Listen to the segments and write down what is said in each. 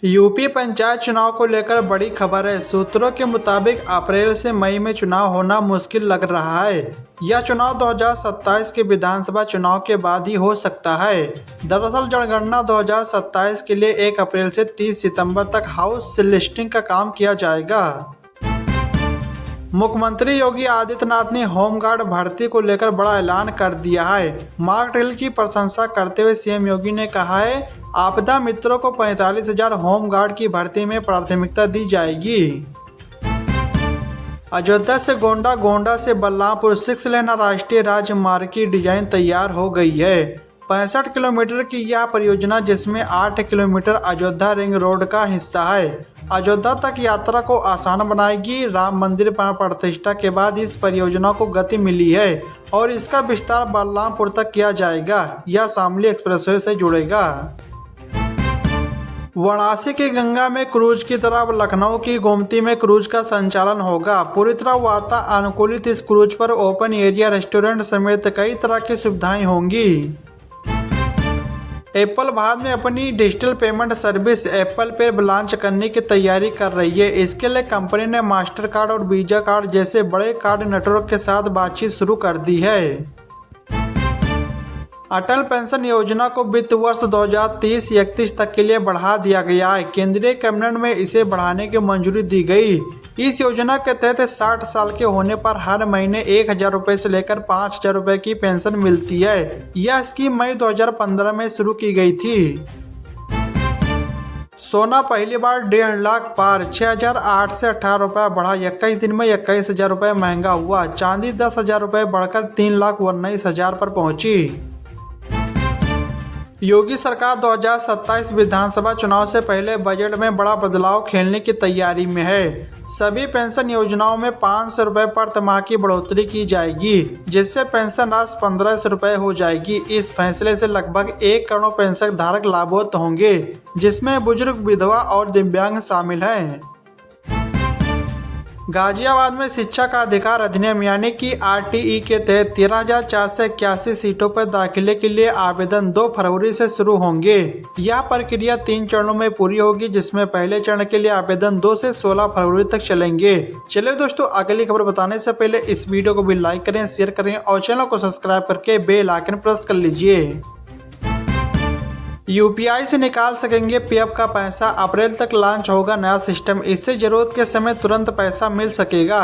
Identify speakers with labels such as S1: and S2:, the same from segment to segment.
S1: UP panchayat चुनाव को लेकर बड़ी खबर है। सूत्रों के मुताबिक अप्रैल से मई में चुनाव होना मुश्किल लग रहा है। यह चुनाव 2027 के विधानसभा चुनाव के बाद ही हो सकता है। दरअसल जनगणना 2027 के लिए 1 अप्रैल से 30 सितंबर तक हाउस लिस्टिंग का काम किया जाएगा। मुख्यमंत्री योगी आदित्यनाथ ने होमगार्ड भर्ती को लेकर बड़ा ऐलान कर दिया है। मॉक ड्रिल की प्रशंसा करते हुए सीएम योगी ने कहा है, आपदा मित्रों को 45,000 होमगार्ड की भर्ती में प्राथमिकता दी जाएगी। अयोध्या से गोंडा, गोंडा से बलरामपुर 6 लेन राष्ट्रीय राजमार्ग की डिजाइन तैयार हो गई है। 65 किलोमीटर की यह परियोजना, जिसमें 8 किलोमीटर अयोध्या रिंग रोड का हिस्सा है, अयोध्या तक यात्रा को आसान बनाएगी। राम मंदिर प्राण प्रतिष्ठा के बाद इस परियोजना को गति मिली है और इसका विस्तार बलरामपुर तक किया जाएगा। यह शामली एक्सप्रेसवे से जुड़ेगा। वाराणसी की गंगा में क्रूज की तरह अब लखनऊ की गोमती में क्रूज का संचालन होगा। पूरी तरह वातानुकूलित इस क्रूज पर ओपन एरिया रेस्टोरेंट समेत कई तरह की सुविधाएं होंगी। एप्पल भारत में अपनी डिजिटल पेमेंट सर्विस एप्पल पे लॉन्च करने की तैयारी कर रही है। इसके लिए कंपनी ने मास्टर कार्ड और वीजा कार्ड जैसे बड़े कार्ड नेटवर्क के साथ बातचीत शुरू कर दी है। अटल पेंशन योजना को वित्त वर्ष 2030-31 तक के लिए बढ़ा दिया गया है। केंद्रीय कैबिनेट में इसे बढ़ाने की मंजूरी दी गई। इस योजना के तहत 60 साल के होने पर हर महीने 1,000 रुपये से लेकर 5,000 रुपये की पेंशन मिलती है। यह स्कीम मई 2015 में शुरू की गई थी। सोना पहली बार 1.5 लाख पार, 6,008 से 18 रुपये बढ़ा। 21 दिन में 21,000 रुपये महंगा हुआ। चांदी 10,000 रुपये बढ़कर 3,19,000 पर पहुंची। योगी सरकार 2027 विधानसभा चुनाव से पहले बजट में बड़ा बदलाव खेलने की तैयारी में है। सभी पेंशन योजनाओं में 500 रुपये पर तिमाही की बढ़ोतरी की जाएगी, जिससे पेंशन राशि 1,500 रुपये हो जाएगी। इस फैसले से लगभग 1 करोड़ पेंशन धारक लाभान्वित होंगे, जिसमें बुजुर्ग, विधवा और दिव्यांग शामिल हैं। गाजियाबाद में शिक्षा का अधिकार अधिनियम यानी कि आरटीई के तहत 13,481 सीटों पर दाखिले के लिए आवेदन 2 फरवरी से शुरू होंगे। यह प्रक्रिया 3 चरणों में पूरी होगी, जिसमें पहले चरण के लिए आवेदन 2 से 16 फरवरी तक चलेंगे। चलिए दोस्तों, अगली खबर बताने से पहले इस वीडियो को भी लाइक करें, शेयर करें और चैनल को सब्सक्राइब करके बेल आइकन प्रेस कर लीजिए। यूपीआई से निकाल सकेंगे पीएफ का पैसा, अप्रैल तक लॉन्च होगा नया सिस्टम। इससे जरूरत के समय तुरंत पैसा मिल सकेगा।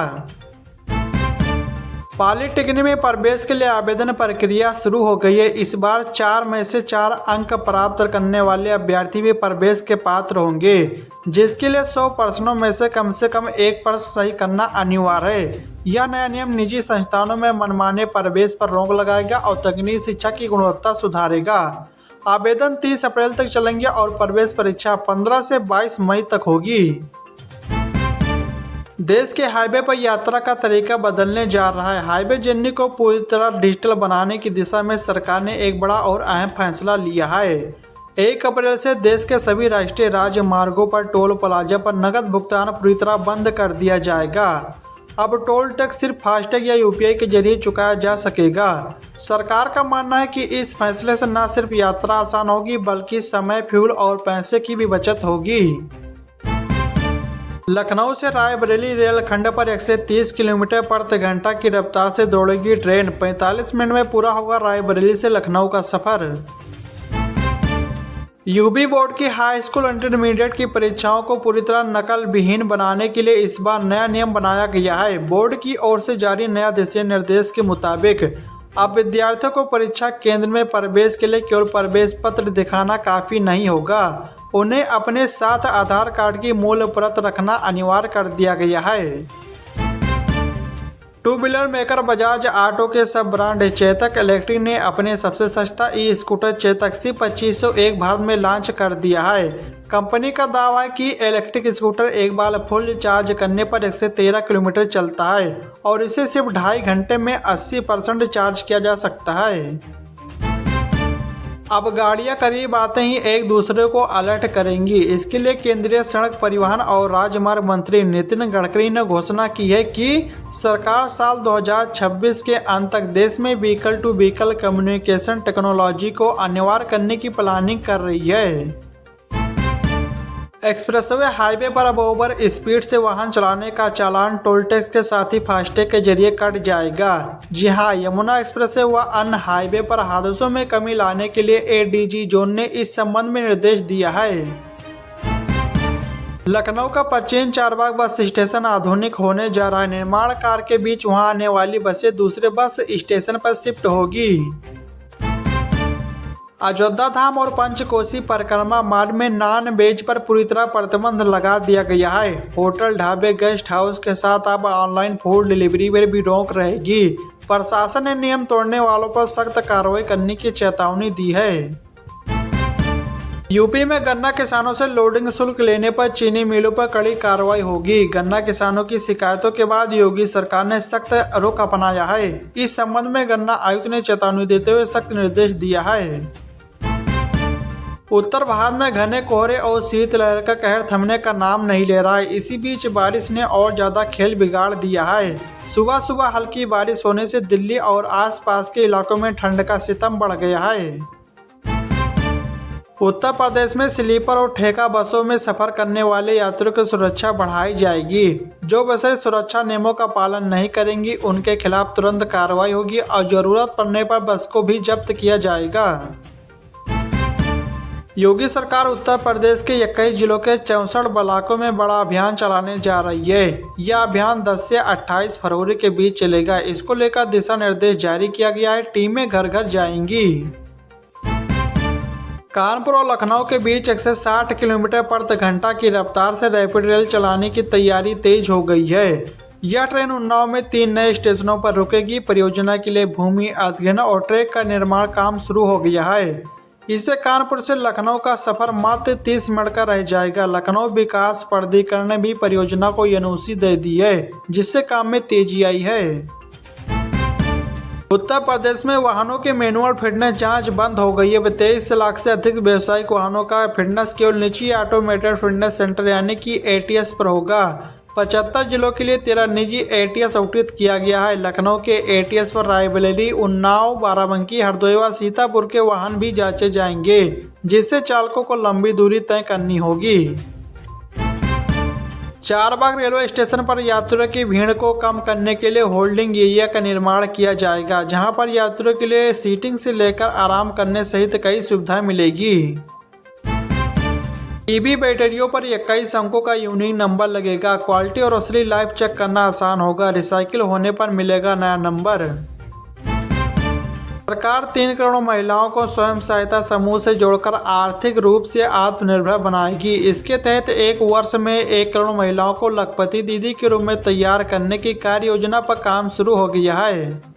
S1: पॉलिटेक्निक में प्रवेश के लिए आवेदन प्रक्रिया शुरू हो गई है। इस बार 4 में से 4 अंक प्राप्त करने वाले अभ्यर्थी भी प्रवेश के पात्र होंगे, जिसके लिए 100 प्रश्नों में से कम 1 प्रश्न सही करना अनिवार्य है। यह नया नियम निजी संस्थानों में मनमाने प्रवेश पर रोक लगाएगा और तकनीकी शिक्षा की गुणवत्ता सुधारेगा। आवेदन 30 अप्रैल तक चलेंगे और प्रवेश परीक्षा 15 से 22 मई तक होगी। देश के हाईवे पर यात्रा का तरीका बदलने जा रहा है। हाईवे जर्नी को पूरी तरह डिजिटल बनाने की दिशा में सरकार ने एक बड़ा और अहम फैसला लिया है। 1 अप्रैल से देश के सभी राष्ट्रीय राजमार्गों पर टोल प्लाजा पर नकद भुगतान पूरी तरह बंद कर दिया जाएगा। अब टोल टैक्स सिर्फ फास्टैग या यूपीआई के जरिए चुकाया जा सकेगा। सरकार का मानना है कि इस फैसले से न सिर्फ यात्रा आसान होगी, बल्कि समय, फ्यूल और पैसे की भी बचत होगी। लखनऊ से रायबरेली रेलखंड पर 130 किलोमीटर प्रति घंटा की रफ्तार से दौड़ेगी ट्रेन। 45 मिनट में पूरा होगा रायबरेली से लखनऊ का सफर। यूपी बोर्ड की हाई स्कूल इंटरमीडिएट की परीक्षाओं को पूरी तरह नकल विहीन बनाने के लिए इस बार नया नियम बनाया गया है। बोर्ड की ओर से जारी नया दिशा निर्देश के मुताबिक अब विद्यार्थियों को परीक्षा केंद्र में प्रवेश के लिए केवल प्रवेश पत्र दिखाना काफ़ी नहीं होगा। उन्हें अपने साथ आधार कार्ड की मूल प्रत रखना अनिवार्य कर दिया गया है। 2 व्हीलर मेकर बजाज ऑटो के सब ब्रांड चेतक इलेक्ट्रिक ने अपने सबसे सस्ता e scooter Chetak C2501 Bharat में लॉन्च कर दिया है। कंपनी का दावा है कि इलेक्ट्रिक स्कूटर एक बार फुल चार्ज करने पर 113 किलोमीटर चलता है और इसे सिर्फ 2.5 घंटे में 80% चार्ज किया जा सकता है। अब गाड़ियां करीब आते ही एक दूसरे को अलर्ट करेंगी। इसके लिए केंद्रीय सड़क परिवहन और राजमार्ग मंत्री नितिन गडकरी ने घोषणा की है कि सरकार साल 2026 के अंत तक देश में vehicle to vehicle communication technology को अनिवार्य करने की प्लानिंग कर रही है। एक्सप्रेसवे हाईवे पर अब ओवर स्पीड से वाहन चलाने का चालान टोल टैक्स के साथ ही फास्टैग के जरिए कट जाएगा। जी हां, यमुना एक्सप्रेसवे व अन्य हाईवे पर हादसों में कमी लाने के लिए एडीजी जोन ने इस संबंध में निर्देश दिया है। लखनऊ का प्राचीन चारबाग बस स्टेशन आधुनिक होने जा रहा है। निर्माण कार्य के बीच वहां आने वाली बसें दूसरे बस स्टेशन पर शिफ्ट होगी। अयोध्या धाम और पंचकोसी परिक्रमा मार्ग में नॉन वेज पर पूरी तरह प्रतिबंध लगा दिया गया है। होटल, ढाबे, गेस्ट हाउस के साथ अब ऑनलाइन फूड डिलीवरी पर भी रोक रहेगी। प्रशासन ने नियम तोड़ने वालों पर सख्त कार्रवाई करने की चेतावनी दी है। यूपी में गन्ना किसानों से लोडिंग शुल्क लेने पर चीनी मिलों पर कड़ी कार्रवाई होगी। गन्ना किसानों की शिकायतों के बाद योगी सरकार ने सख्त रुख अपनाया है। इस संबंध में गन्ना आयुक्त ने चेतावनी देते हुए सख्त निर्देश दिया है। उत्तर भारत में घने कोहरे और शीतलहर का कहर थमने का नाम नहीं ले रहा है। इसी बीच बारिश ने और ज्यादा खेल बिगाड़ दिया है। सुबह सुबह हल्की बारिश होने से दिल्ली और आसपास के इलाकों में ठंड का सितम बढ़ गया है। उत्तर प्रदेश में स्लीपर और ठेका बसों में सफर करने वाले यात्रियों की सुरक्षा बढ़ाई जाएगी। जो बसें सुरक्षा नियमों का पालन नहीं करेंगी उनके खिलाफ तुरंत कार्रवाई होगी और जरूरत पड़ने पर बस को भी जब्त किया जाएगा। योगी सरकार उत्तर प्रदेश के 21 जिलों के 64 ब्लॉकों में बड़ा अभियान चलाने जा रही है। यह अभियान 10 से 28 फरवरी के बीच चलेगा। इसको लेकर दिशा निर्देश जारी किया गया है। टीमें घर घर जाएंगी। कानपुर और लखनऊ के बीच 160 किलोमीटर प्रति घंटा की रफ्तार से रैपिड रेल चलाने की तैयारी तेज हो गई है। यह ट्रेन उन्नाव में 3 नए स्टेशनों पर रुकेगी। परियोजना के लिए भूमि अधिग्रहण और ट्रैक का निर्माण काम शुरू हो गया है। इससे कानपुर से लखनऊ का सफर मात्र 30 मिनट का रह जाएगा। लखनऊ विकास प्राधिकरण ने भी परियोजना को एनओसी दे दी है, जिससे काम में तेजी आई है। उत्तर प्रदेश में वाहनों की मैनुअल फिटनेस जांच बंद हो गई है। 23 लाख से अधिक व्यावसायिक वाहनों का फिटनेस केवल निजी ऑटोमेटेड फिटनेस सेंटर यानी कि एटीएस पर होगा। 75 जिलों के लिए 13 निजी एटीएस आवंटित किया गया है। लखनऊ के एटीएस पर रायबरेली, उन्नाव, बाराबंकी, हरदोई व सीतापुर के वाहन भी जांचे जाएंगे, जिससे चालकों को लंबी दूरी तय करनी होगी। चारबाग रेलवे स्टेशन पर यात्रियों की भीड़ को कम करने के लिए होल्डिंग एरिया का निर्माण किया जाएगा, जहां पर यात्रियों के लिए सीटिंग से लेकर आराम करने सहित कई सुविधाएं मिलेगी। ईवी बैटरियों पर 21 अंकों का यूनिक नंबर लगेगा। क्वालिटी और असली लाइफ चेक करना आसान होगा। रिसाइकिल होने पर मिलेगा नया नंबर। सरकार 3 करोड़ महिलाओं को स्वयं सहायता समूह से जोड़कर आर्थिक रूप से आत्मनिर्भर बनाएगी। इसके तहत 1 वर्ष में 1 करोड़ महिलाओं को लखपति दीदी के रूप में तैयार करने की कार्य योजना पर काम शुरू हो गया है।